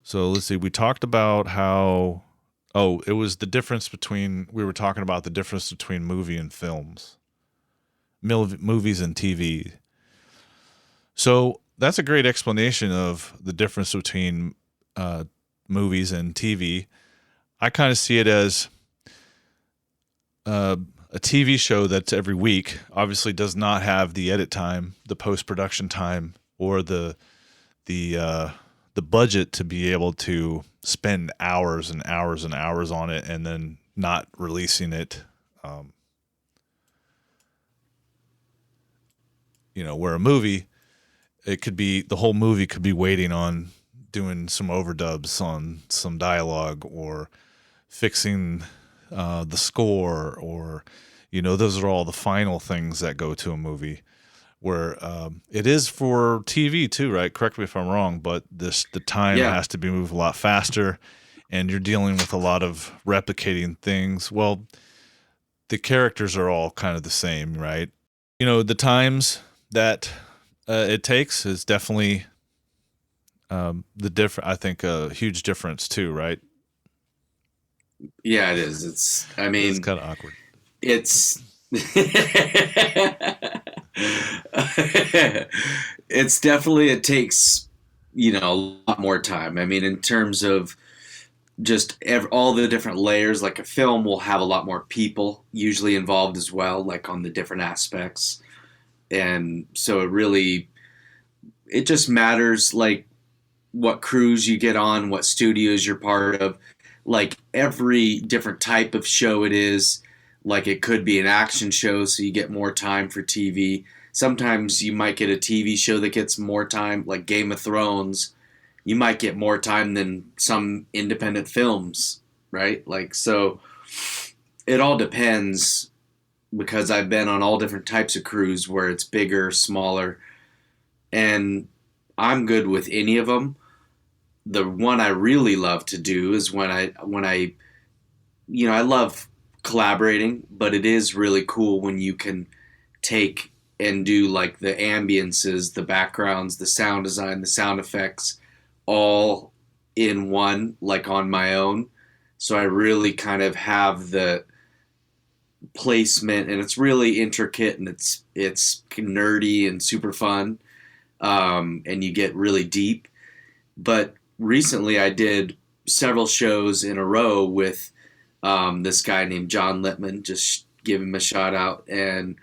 So let's see. We talked about how. Oh, it was the difference between. We were talking about the difference between movie and films, movies and TV. So that's a great explanation of the difference between uh, movies and TV. I kind of see it as uh, a TV show that's every week. Obviously, does not have the edit time, the post production time, or the the budget to be able to spend hours and hours and hours on it and then not releasing it. Um, where a movie, it could be the whole movie could be waiting on doing some overdubs on some dialogue or fixing the score, or those are all the final things that go to a movie. Where it is for TV too, right? Correct me if I'm wrong, but the time Yeah. has to be moved a lot faster, and you're dealing with a lot of replicating things. Well, the characters are all kind of the same, right? The times that it takes is definitely the different. I think a huge difference too, right? Yeah, it is. I It's mean, kind of awkward. it's, it's definitely, it takes, a lot more time. I mean, in terms of just all the different layers, like a film will have a lot more people usually involved as well, like on the different aspects. And so it just matters like what crews you get on, what studios you're part of, like every different type of show it is. Like it could be an action show, so you get more time for TV. Sometimes you might get a TV show that gets more time, like Game of Thrones. You might get more time than some independent films, right? Like, so it all depends because I've been on all different types of crews where it's bigger, smaller, and I'm good with any of them. The one I really love to do is when I I love collaborating, but it is really cool when you can take and do like the ambiances, the backgrounds, the sound design, the sound effects all in one, like on my own. So I really kind of have the placement, and it's really intricate, and it's nerdy and super fun, and you get really deep. But recently, I did several shows in a row with this guy named John Littman. Just give him a shout out, and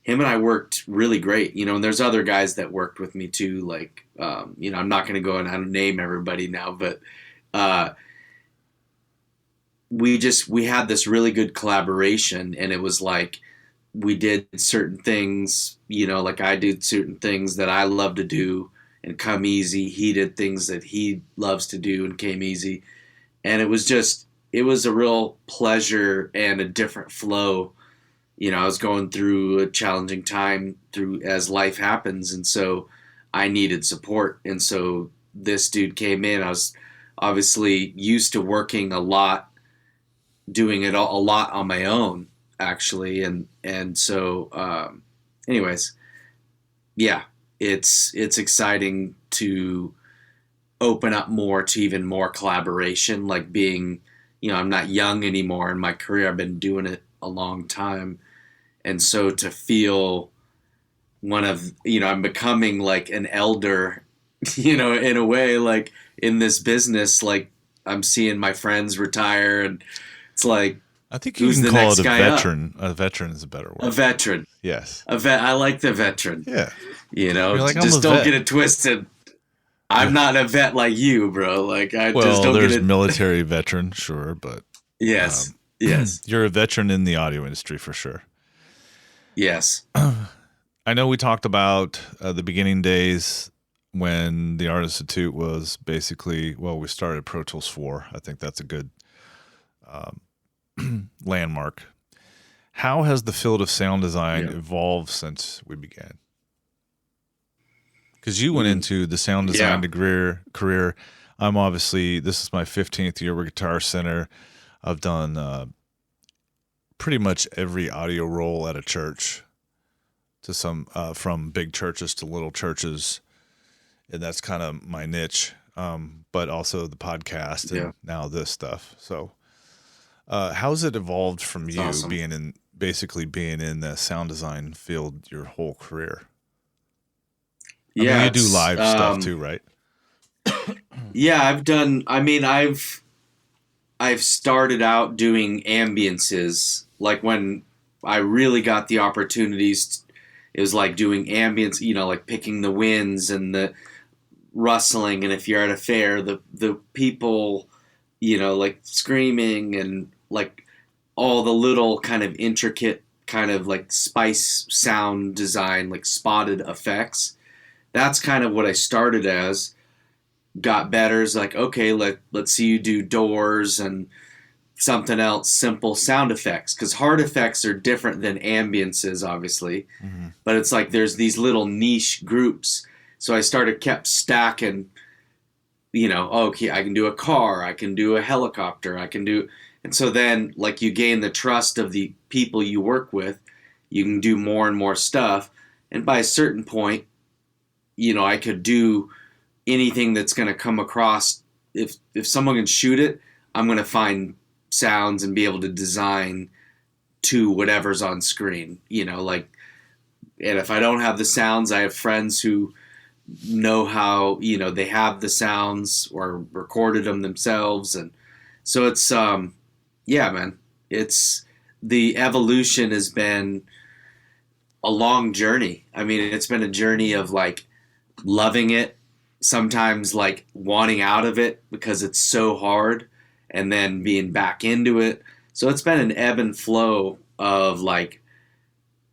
him and I worked really great. And there's other guys that worked with me too. Like, I'm not going to go and I don't name everybody now, but uh, we had this really good collaboration, and it was like we did certain things, like I did certain things that I love to do and come easy. He did things that he loves to do and came easy. And it was a real pleasure and a different flow. I was going through a challenging time through as life happens. And so I needed support. And so this dude came in. I was obviously used to working a lot, doing it a lot on my own, actually. And so, anyways, yeah, it's exciting to open up more to even more collaboration, like being, I'm not young anymore in my career. I've been doing it a long time. And so to feel I'm becoming like an elder, in a way, like in this business, like I'm seeing my friends retire, and it's like, I think you who's can the call next it a guy up? veteran. A veteran is a better word. A veteran. Yes. I like the veteran. Yeah. You're like, I'm Just a don't vet. get it twisted. I'm not a vet like you, bro. Like I just Well, don't get there's it. military veteran, sure, but Yes. Yes. you're a veteran in the audio industry for sure. Yes. I know we talked about the beginning days when the Art Institute was basically, well, we started Pro Tools 4. I think that's a good landmark. How has the field of sound design evolved since we began? Because you went into the sound design career. I'm obviously, this is my 15th year with Guitar Center. I've done pretty much every audio role at a church, to some from big churches to little churches, and that's kind of my niche. but also the podcast Yeah. and now this stuff. So, how's it evolved from It's you awesome. being in the sound design field your whole career? I mean, Yeah, you do it's live stuff too, right? yeah, I've started out doing ambiences like when I really got the opportunities. It was like doing ambience, like picking the winds and the rustling, and if you're at a fair, the people, like screaming and like all the little kind of intricate kind of like spice sound design, like spotted effects. That's kind of what I started as. Got better. Is like, okay, let's see you do doors and something else, simple sound effects, because hard effects are different than ambiences, obviously. Mm-hmm. But it's like there's these little niche groups. So I kept stacking, okay, I can do a car, I can do a helicopter, I can do, and so then like you gain the trust of the people you work with, you can do more and more stuff, and by a certain point, I could do anything that's going to come across. If someone can shoot it, I'm going to find sounds and be able to design to whatever's on screen. Like, and if I don't have the sounds, I have friends who know how, they have the sounds or recorded them themselves, and so it's yeah, man, it's the evolution has been a long journey. I mean, it's been a journey of like loving it, sometimes like wanting out of it because it's so hard, and then being back into it. So it's been an ebb and flow of like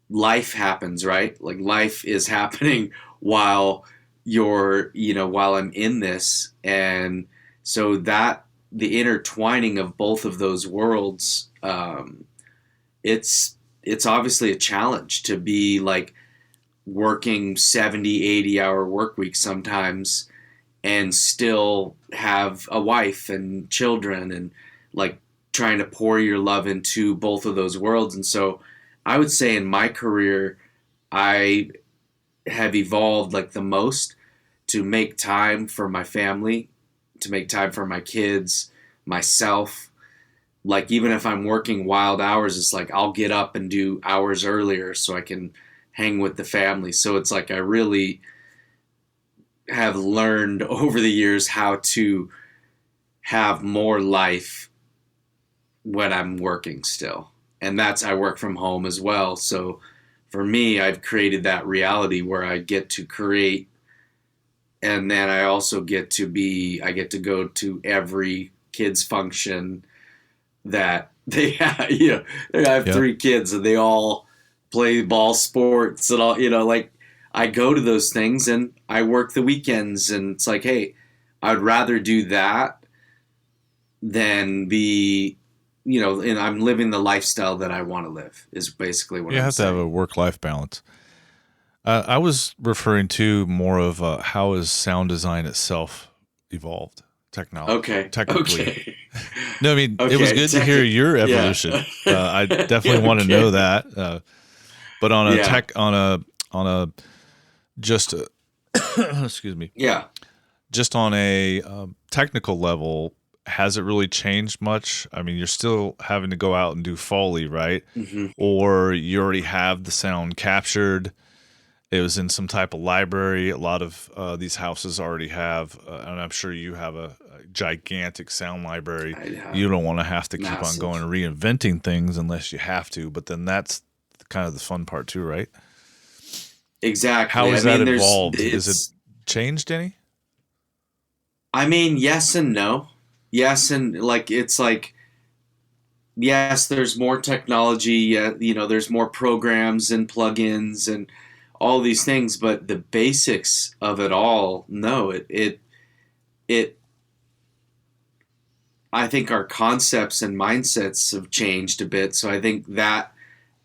life happens, right? Like life is happening while while I'm in this. And so that the intertwining of both of those worlds, it's obviously a challenge to be like working 70, 80-hour work weeks sometimes and still have a wife and children and like trying to pour your love into both of those worlds. And so I would say in my career, I have evolved like the most to make time for my family, to make time for my kids, myself. Like even if I'm working wild hours, it's like I'll get up and do hours earlier so I can hang with the family. So it's like I really have learned over the years how to have more life when I'm working still. And that's, I work from home as well. So for me, I've created that reality where I get to create, and then I also I get to go to every kids function that they have. I have Yep. 3 kids and they all play ball sports and all, like I go to those things and I work the weekends, and it's like, hey, I'd rather do that than be, and I'm living the lifestyle that I want to live is basically what You I'm have to have a saying. work-life balance. I was referring to more of how has sound design itself evolved Okay. technically. Okay. No, I mean, it was Okay. good to hear your Yeah. evolution. I definitely want to know Okay. that. But on a Yeah. on a just excuse me, Yeah. just on a technical level, has it really changed much? I mean, you're still having to go out and do Foley, right? Hmm. Or you already have the sound captured. It was in some type of library. A lot of these houses already have, and I'm sure you have a gigantic sound library. I have You don't want to have to keep on going massive. and reinventing things unless you have to. But then that's kind of the fun part too, right? How Exactly. I has that mean, evolved? Is it changed any? yes and no. Yes. And like, it's like, yes, there's more technology, there's more programs and plugins and all these things, but the basics of it all, no, it, I think our concepts and mindsets have changed a bit. So I think that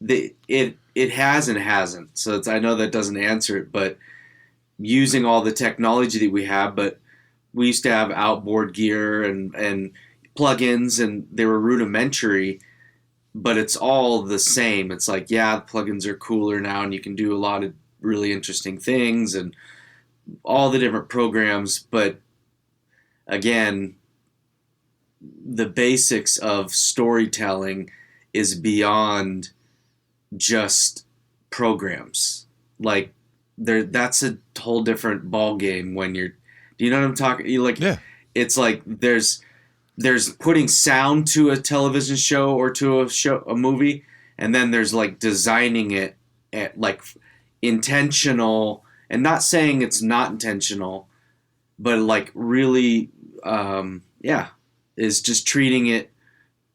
it has and hasn't. So I know that doesn't answer it, but using all the technology that we have, but we used to have outboard gear and plugins, and they were rudimentary, but it's all the same. It's like, yeah, the plugins are cooler now, and you can do a lot of really interesting things and all the different programs, but again, the basics of storytelling is beyond just programs. Like there, that's a whole different ball game when you're. Do you know what I'm talking? You like, Yeah. it's like there's putting sound to a television show or to a movie, and then there's like designing it at like intentional, and not saying it's not intentional, but like really, yeah, is just treating it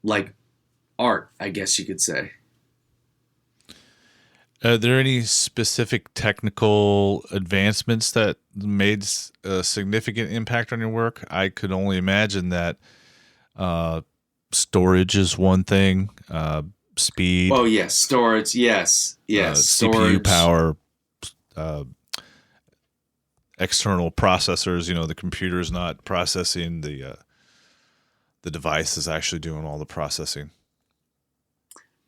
like art, I guess you could say. Are there any specific technical advancements that made a significant impact on your work? I could only imagine that storage is one thing, speed, Oh yes, storage. Yes, yes, CPU storage. power, uh, external processors. The computer's not processing, the device is actually doing all the processing.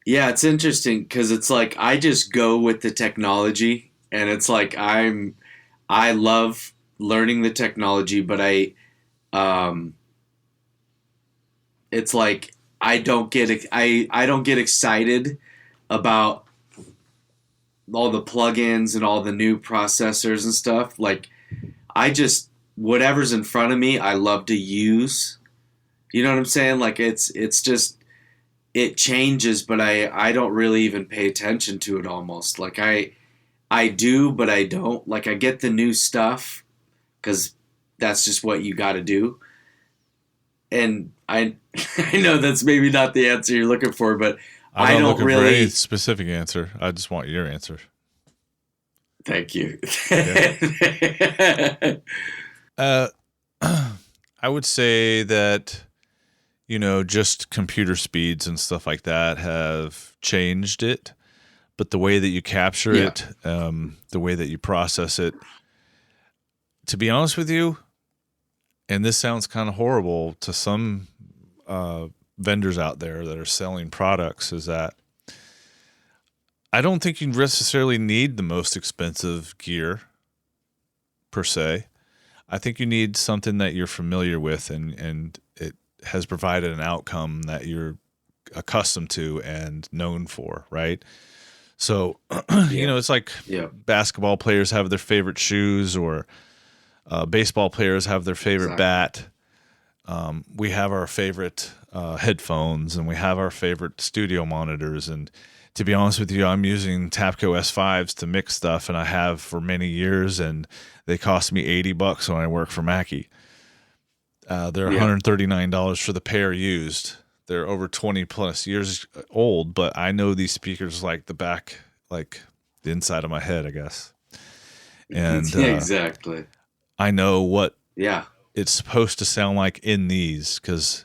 Yeah, it's interesting because it's like I just go with the technology, and it's like I love learning the technology, but um, it's like I don't get excited about all the plugins and all the new processors and stuff. Like I just whatever's in front of me, I love to use. You know what I'm saying? Like it's just it changes, but I don't really even pay attention to it almost. Like I do, but I don't. Like I get the new stuff because that's just what you got to do. And I I know that's maybe not the answer you're looking for, but I'm I not don't looking for any really. specific answer. I just want your answer. Thank you. Yeah. Uh, I would say that, just computer speeds and stuff like that have changed it, but the way that you capture Yeah, it, the way that you process it, to be honest with you, and this sounds kind of horrible to some vendors out there that are selling products, is that I don't think you necessarily need the most expensive gear per se. I think you need something that you're familiar with and it has provided an outcome that you're accustomed to and known for, right? So, yeah, it's like yeah. basketball players have their favorite shoes, or baseball players have their favorite Exactly. bat. We have our favorite headphones, and we have our favorite studio monitors. And to be honest with you, I'm using Tapco S5s to mix stuff, and I have for many years, and they cost me $80 when I work for Mackie. They're Yeah, $139 for the pair used. They're over 20 plus years old, but I know these speakers like the back, like the inside of my head, I guess. And exactly. I know what Yeah, it's supposed to sound like in these, because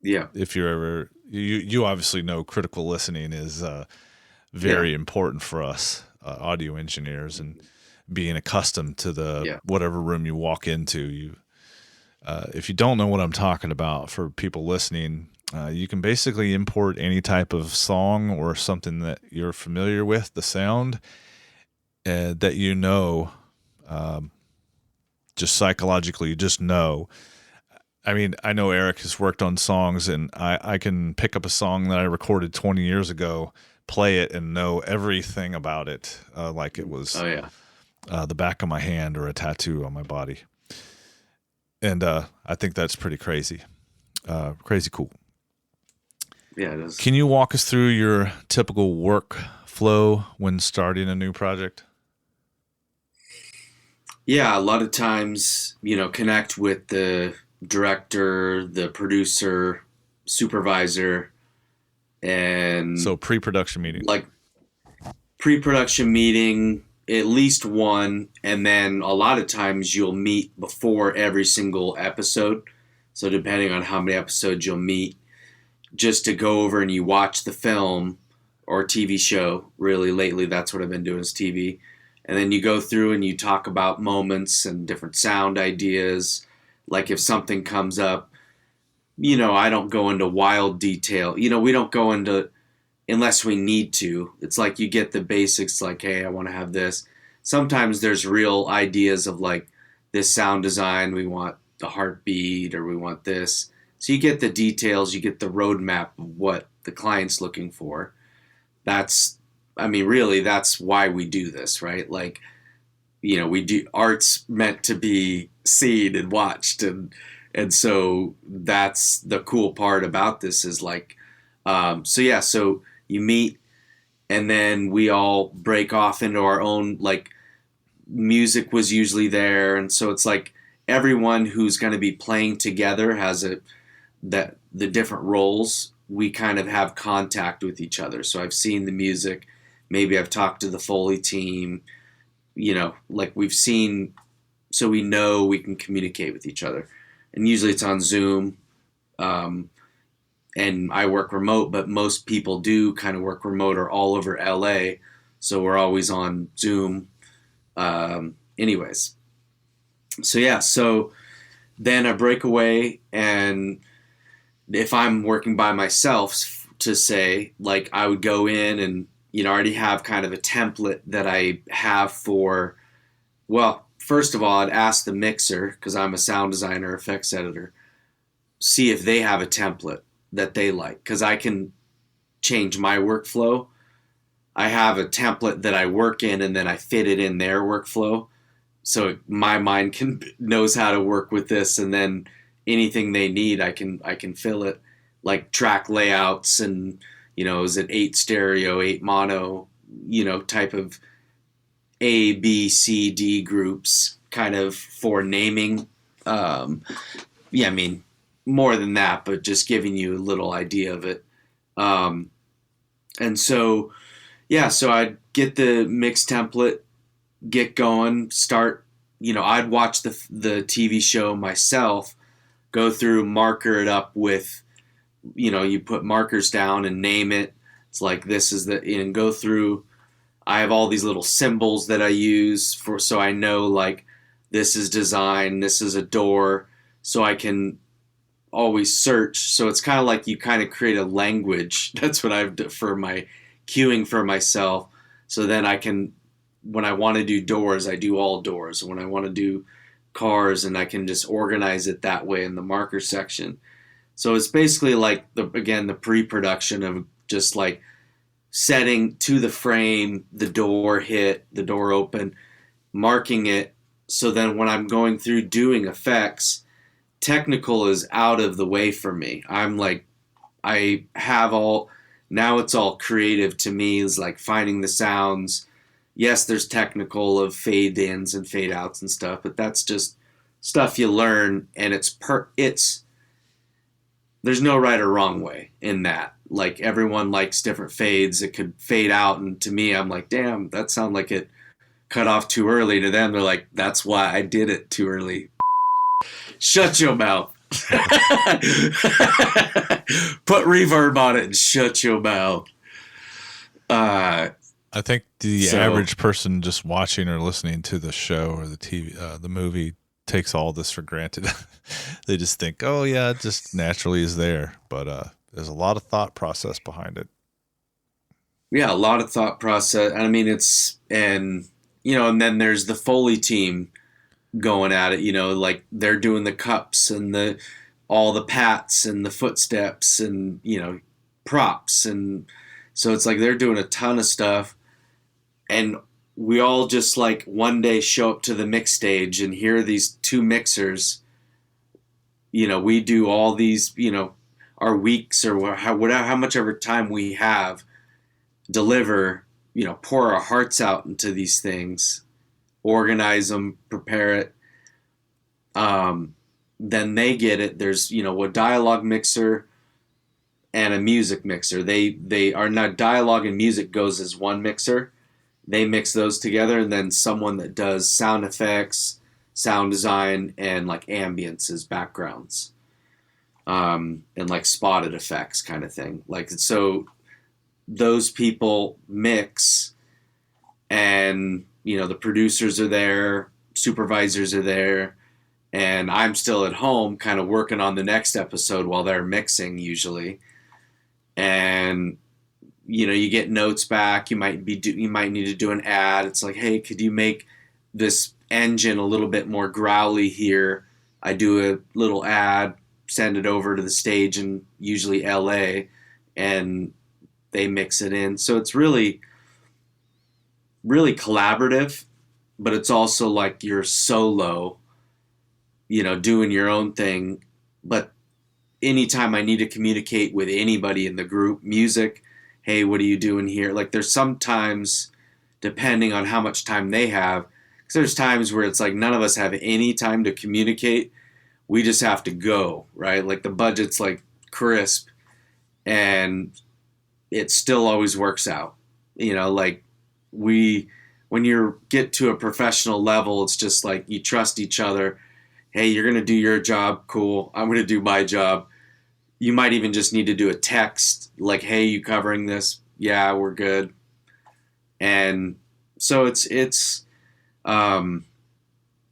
yeah, if you're ever, you obviously know critical listening is yeah, very important for us audio engineers, and being accustomed to the yeah, whatever room you walk into. If you don't know what I'm talking about, for people listening, you can basically import any type of song or something that you're familiar with, the sound that um, just psychologically, you just know. I mean, I know Eric has worked on songs, and I can pick up a song that I recorded 20 years ago, play it, and know everything about it, like it was oh yeah, the back of my hand or a tattoo on my body. And I think that's pretty crazy. Crazy cool. yeah. It is. Can you walk us through your typical workflow when starting a new project? Yeah, a lot of times, connect with the director, the producer, supervisor, and So pre-production meeting. like pre-production meeting, at least one, and then a lot of times you'll meet before every single episode. So depending on how many episodes you'll meet, just to go over and you watch the film or TV show. Really, lately, that's what I've been doing is TV. And then you go through and you talk about moments and different sound ideas. Like if something comes up, I don't go into wild detail. We don't go into unless we need to. It's like you get the basics like, hey, I want to have this. Sometimes there's real ideas of like this sound design. We want the heartbeat, or we want this. So you get the details, you get the roadmap of what the client's looking for. That's, I mean, really, that's why we do this, right? Like, we do, art's meant to be seen and watched, and so that's the cool part about this is like, so yeah, so you meet, and then we all break off into our own, like, music was usually there, and so it's like everyone who's going to be playing together has the different roles. We kind of have contact with each other. So I've seen the music, maybe I've talked to the Foley team, like we've seen, so we know we can communicate with each other. And usually it's on Zoom. And I work remote, but most people do kind of work remote or all over LA. So we're always on Zoom. Anyways. So yeah, so then I break away, and if I'm working by myself, to say, like, I would go in and, already have kind of a template that I have for, well, first of all, I'd ask the mixer, because I'm a sound designer, effects editor, see if they have a template that they like, because I can change my workflow. I have a template that I work in, and then I fit it in their workflow. So my mind knows how to work with this, and then anything they need, I can fill it, like track layouts, and is it 8 stereo, 8 mono, type of A, B, C, D groups, kind of for naming. Yeah, I mean, more than that, but just giving you a little idea of it. And so, yeah, so I'd get the mix template, get going, start, I'd watch the TV show myself, go through, marker it up with, you put markers down and name it. It's like, this is and go through. I have all these little symbols that I use so I know, like, this is design, this is a door, so I can always search. So it's kind of like you kind of create a language. That's what I've done for my queuing for myself. So then I can, when I want to do doors, I do all doors. When I want to do cars, and I can just organize it that way in the marker section. So it's basically like the pre-production of just like setting to the frame, the door hit, the door open, marking it. So then when I'm going through doing effects, technical is out of the way for me. I'm like, I have now it's all creative to me, is like finding the sounds. Yes, there's technical of fade ins and fade outs and stuff, but that's just stuff you learn, and there's no right or wrong way in that. Like, everyone likes different fades. It could fade out, and to me, I'm like, damn, that sounded like it cut off too early. To them, they're like, that's why I did it too early. Shut your mouth. Put reverb on it and shut your mouth. I think the average person just watching or listening to the show or the TV, the movie, takes all this for granted. They just think, oh yeah, it just naturally is there. But there's a lot of thought process behind it. Yeah, a lot of thought process. I mean, and then there's the Foley team going at it, like they're doing the cups and all the pats and the footsteps and, props. And so it's like they're doing a ton of stuff. And we all just like one day show up to the mix stage and hear these two mixers. We do all these, our weeks or how much ever time we have, deliver, pour our hearts out into these things, organize them, prepare it. Then they get it. There's, a dialogue mixer and a music mixer. They are not, dialogue and music goes as one mixer. They mix those together, and then someone that does sound effects, sound design, and like ambiences, backgrounds, and like spotted effects kind of thing. Like, so those people mix, and, the producers are there, supervisors are there, and I'm still at home kind of working on the next episode while they're mixing usually. And, you get notes back. You might need to do an ad. It's like, hey, could you make this engine a little bit more growly here? I do a little ad, send it over to the stage in usually LA, and they mix it in. So it's really, really collaborative, but it's also like you're solo, doing your own thing. But anytime I need to communicate with anybody in the group, music, hey, what are you doing here? Like there's sometimes, depending on how much time they have, because there's times where it's like none of us have any time to communicate. We just have to go, right? Like the budget's like crisp, and it still always works out. Like when you get to a professional level, it's just like you trust each other. Hey, you're going to do your job. Cool. I'm going to do my job. You might even just need to do a text like, hey, you covering this? Yeah, we're good. And so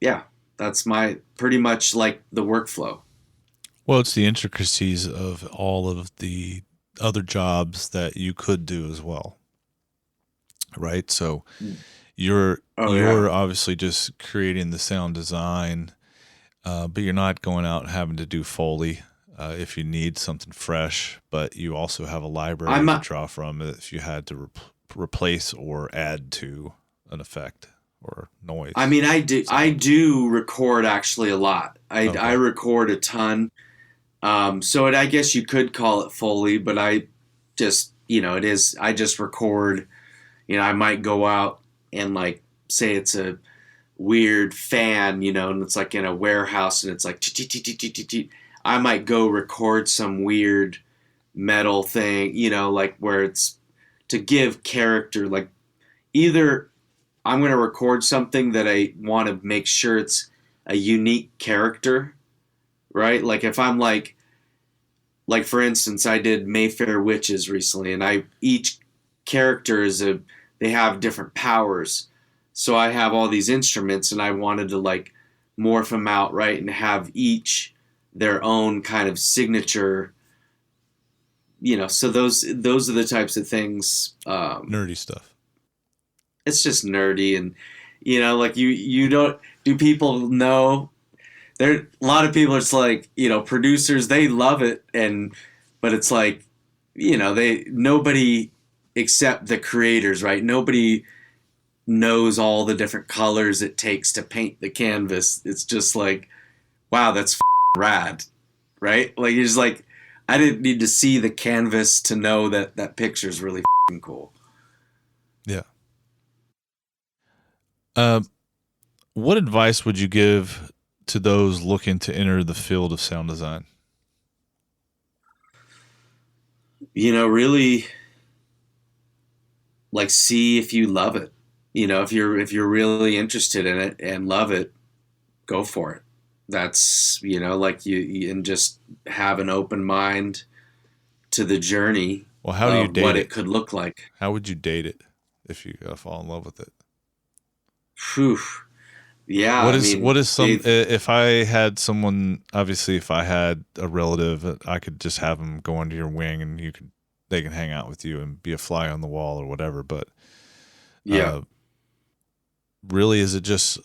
yeah, that's my pretty much like the workflow. Well, it's the intricacies of all of the other jobs that you could do as well, right? So you're Oh, you're yeah. obviously just creating the sound design, but you're not going out and having to do Foley if you need something fresh. But you also have a library I'm to a, draw from if you had to replace or add to an effect or I noise. mean, I Sound. do record actually a lot. I Okay. record a ton. I guess you could call it Foley, but I just, it is, I just record, I might go out and like say it's a weird fan, and it's like in a warehouse and it's like, I might go record some weird metal thing, like where it's to give character, like either I'm going to record something that I want to make sure it's a unique character, right? Like if I'm like for instance, I did Mayfair Witches recently, and I each character they have different powers. So I have all these instruments, and I wanted to like morph them out, right, and have each their own kind of signature. So those are the types of things. Nerdy stuff. It's just nerdy, and like you don't do people know there a lot of people, it's like producers, they love it, but it's like they nobody except the creators, right? Nobody knows all the different colors it takes to paint the canvas. It's just like, wow, that's rad, right? Like you're just like, I didn't need to see the canvas to know that that picture's really cool. Yeah. Uh, what advice would you give to those looking to enter the field of sound design? Really like see if you love it. If you're really interested in it and love it, go for it. That's like and just have an open mind to the journey Well, how do you of date what it it? could look like. How would you date it if you fall in love with it? Whew. Yeah, What I is mean, what is some if I had someone, obviously if I had a relative, I could just have them go under your wing and they can hang out with you and be a fly on the wall or whatever, but yeah, uh really, is it just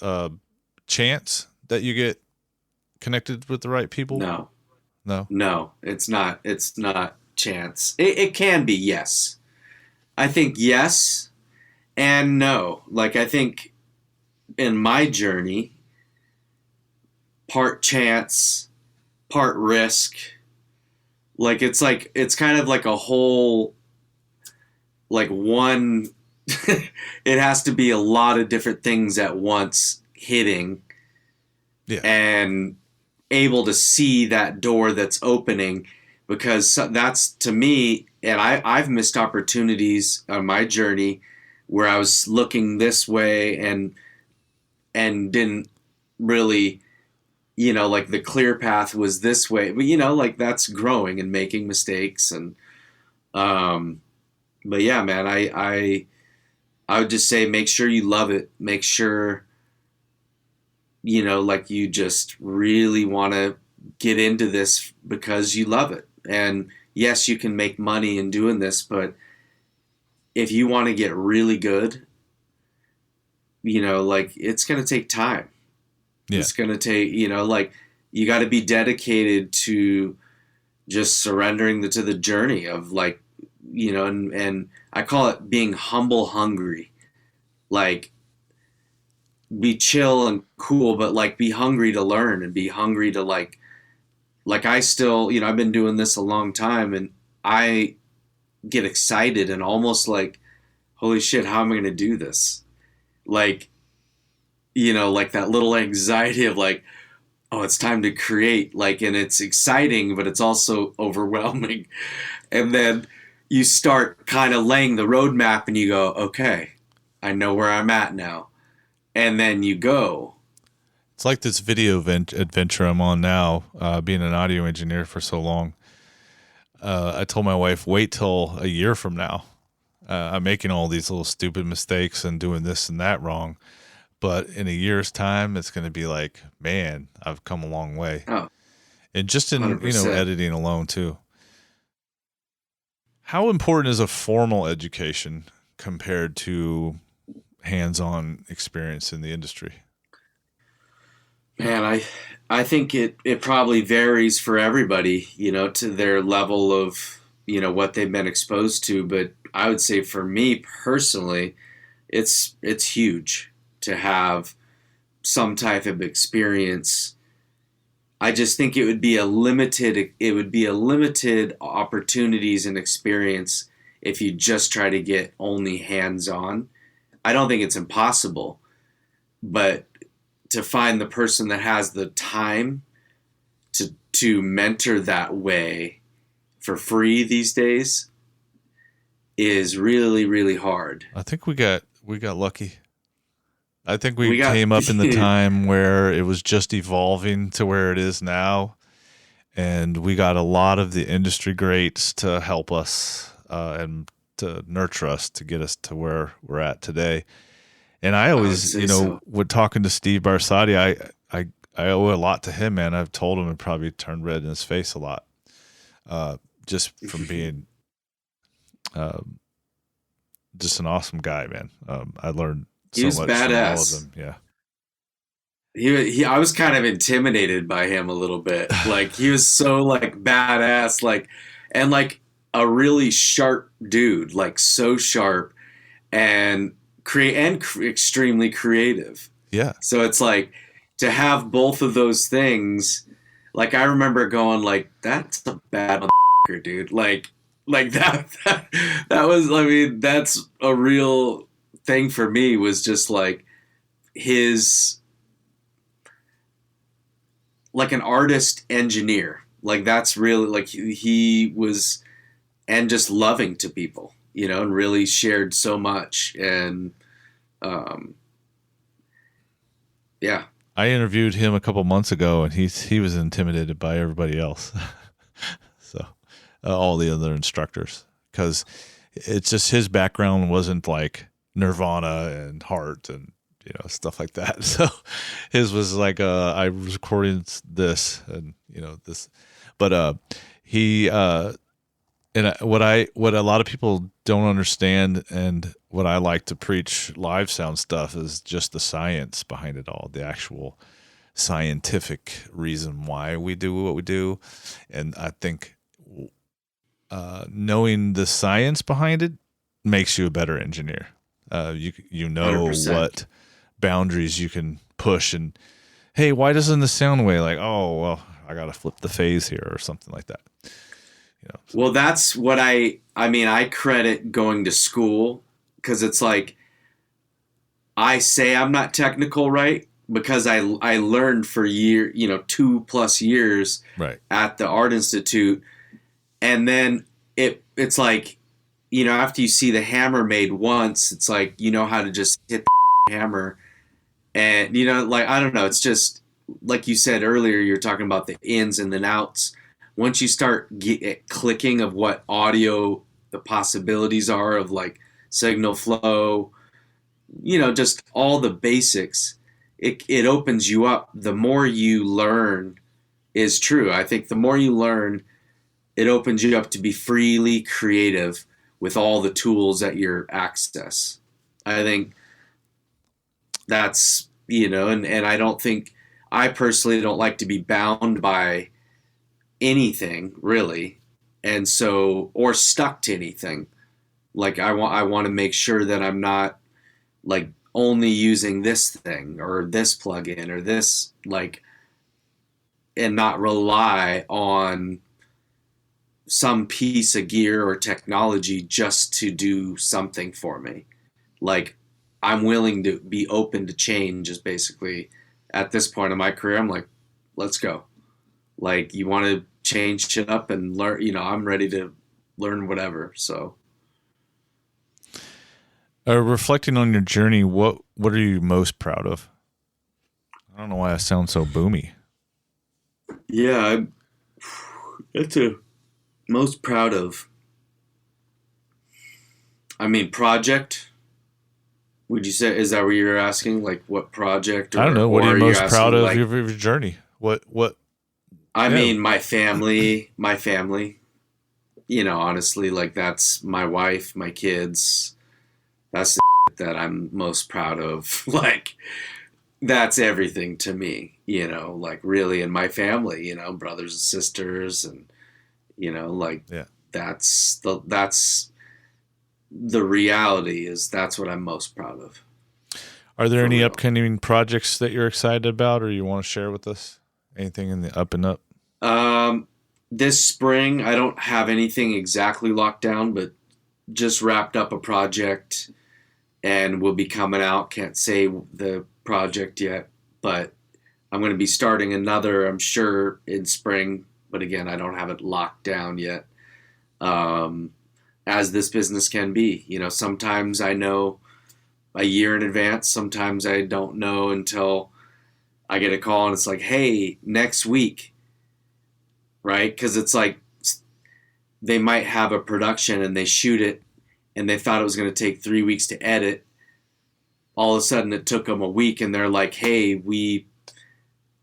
chance that you get connected with the right people? no, No. no, it's not chance. It can be, yes. I think yes and no. Like I think in my journey, part chance, part risk. Like it's kind of like a whole like one it has to be a lot of different things at once hitting Yeah. and able to see that door that's opening, because that's to me, and I've missed opportunities on my journey where I was looking this way and didn't really, like the clear path was this way, but like that's growing and making mistakes. And um but yeah, man, I would just say make sure you love it. Make sure, like you just really want to get into this because you love it. And yes, you can make money in doing this, but if you want to get really good, like it's going to take time. Yeah. It's going to take, like you got to be dedicated to just surrendering to the journey of like, and I call it being humble hungry. Like, be chill and cool, but like be hungry to learn and be hungry to like I still, I've been doing this a long time, and I get excited and almost like, holy shit, how am I going to do this? Like, like that little anxiety of like, oh, it's time to create, like, and it's exciting, but it's also overwhelming. And then you start kind of laying the roadmap and you go, okay, I know where I'm at now. And then you go. It's like this video adventure I'm on now, being an audio engineer for so long. I told my wife, wait till a year from now. I'm making all these little stupid mistakes and doing this and that wrong. But in a year's time, it's going to be like, man, I've come a long way. Oh, And just in, 100%. editing alone too. How important is a formal education compared to hands-on experience in the industry? Man, I think it probably varies for everybody, to their level of, what they've been exposed to. But I would say for me personally, it's huge to have some type of experience. I just think it would be a limited opportunities and experience if you just try to get only hands on. I don't think it's impossible, but to find the person that has the time to mentor that way for free these days is really, really hard. I think we got lucky. I think we got came up in the time where it was just evolving to where it is now, and we got a lot of the industry greats to help us and to nurture us to get us to where we're at today. And I always, so. when talking to Steve Barsati, I owe a lot to him, man. I've told him and probably turned red in his face a lot, just from being just an awesome guy, man. I learned He so was much from all of badass. them. Yeah. I was kind of intimidated by him a little bit. Like, he was so like badass, like, and like a really sharp dude, like so sharp and extremely creative. Yeah. So it's like to have both of those things. Like, I remember going like, that's a bad motherfucker, dude. Like that was, I mean, that's a real thing for me, was just like his, like an artist engineer. Like, that's really like he was, and just loving to people, and really shared so much. And um, yeah. I interviewed him a couple months ago, and he was intimidated by everybody else. So all the other instructors, because it's just his background wasn't like Nirvana and Heart and stuff like that. So his was like I was recording this and this, but he and what a lot of people don't understand, and what I like to preach live sound stuff, is just the science behind it all, the actual scientific reason why we do what we do. And I think knowing the science behind it makes you a better engineer. You know 100%. what boundaries you can push, and hey, why doesn't this sound way like, oh well, I gotta flip the phase here or something like that. So. Well, that's what I credit going to school, because it's like, I say I'm not technical, right? Because I learned for 2+ years Right. at the Art Institute. And then it's like, after you see the hammer made once, it's like, how to just hit the hammer. And, like, I don't know, it's just, like you said earlier, you're talking about the ins and the outs. Once you start clicking of what audio, the possibilities are of like signal flow, just all the basics, it opens you up. The more you learn is true. I think the more you learn, it opens you up to be freely creative with all the tools at your access. I think that's, and I don't think, I personally don't like to be bound by anything really, and so or stuck to anything. Like I want to make sure that I'm not like only using this thing or this plugin or this like, and not rely on some piece of gear or technology just to do something for me. Like I'm willing to be open to change is basically at this point in my career. I'm like, let's go. Like you want to change shit up and learn, I'm ready to learn whatever. So Reflecting on your journey, what are you most proud of? I don't know why I sound so boomy. yeah, that's a most proud of. I mean, project. Would you say is that what you're asking? Like what project, I don't know. What or are you are you most proud asking of like? your journey? What? I Yeah. mean, my family, my family. Honestly, like that's my wife, my kids. That's the that I'm most proud of. Like that's everything to me. Like really, in my family. Brothers and sisters, and like Yeah. that's the reality is that's what I'm most proud of. Are there For any real. upcoming projects that you're excited about or you want to share with us? Anything in the up and up? Um, this spring, I don't have anything exactly locked down, but just wrapped up a project and will be coming out. Can't say the project yet, but I'm going to be starting another, I'm sure, in spring. But again, I don't have it locked down yet. Um, as this business can be, sometimes I know a year in advance. Sometimes I don't know until I get a call and it's like, hey, next week, right? Because it's like they might have a production and they shoot it and they thought it was going to take 3 weeks to edit. All of a sudden it took them a week and they're like, hey,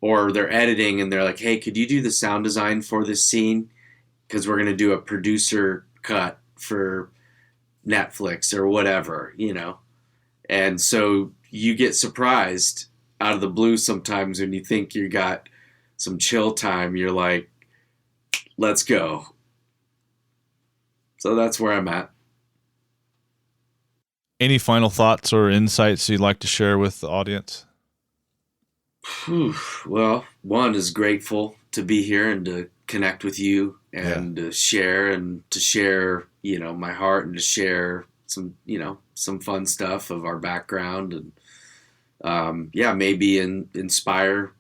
or they're editing and they're like, hey, could you do the sound design for this scene? Because we're going to do a producer cut for Netflix or whatever. And so you get surprised out of the blue sometimes when you think you got some chill time. You're like, let's go. So that's where I'm at. Any final thoughts or insights you'd like to share with the audience? Whew. Well, one is grateful to be here and to connect with you and to share, my heart and to share some fun stuff of our background and maybe inspire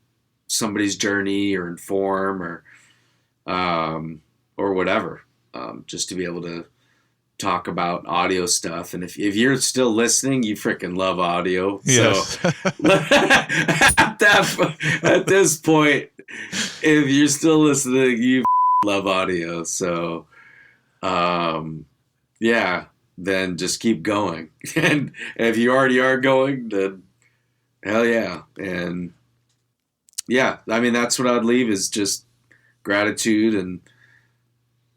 somebody's journey or inform or whatever. Just to be able to talk about audio stuff. And if you're still listening, you freaking love audio. Yes. So at this point, if you're still listening, you love audio. So, then just keep going. And if you already are going, then hell yeah. And yeah, I mean, that's what I'd leave is just gratitude and,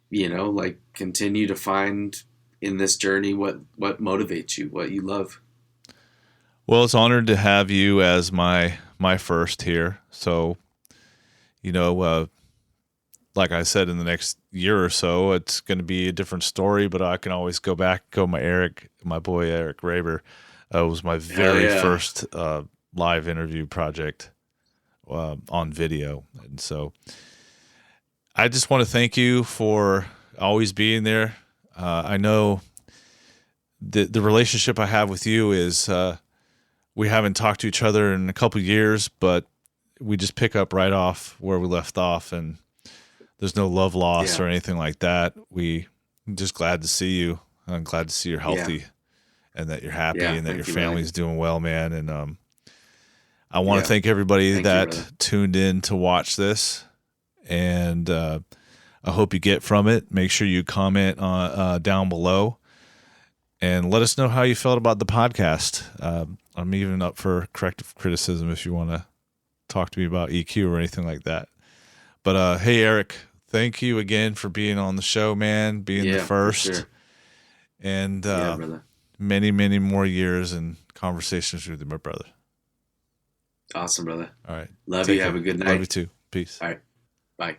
like continue to find in this journey what motivates you, what you love. Well, it's honored to have you as my first here. So, like I said, in the next year or so, it's going to be a different story, but I can always go back, my boy, Eric Raber, was my very first live interview project on video. And so I just want to thank you for always being there. I know the relationship I have with you is we haven't talked to each other in a couple of years, but we just pick up right off where we left off, and there's no love loss or anything like that. I'm just glad to see you. I'm glad to see you're healthy and that you're happy and that your family's doing well, man. And I want to thank everybody that tuned in to watch this, and I hope you get from it. Make sure you comment down below and let us know how you felt about the podcast. I'm even up for corrective criticism if you want to talk to me about EQ or anything like that. But hey, Eric, thank you again for being on the show, man, being the first. Sure. And many, many more years and conversations with you, my brother. Awesome, brother. All right. Love Take you. Have care. a good Love you night. too. Peace. All right. Bye.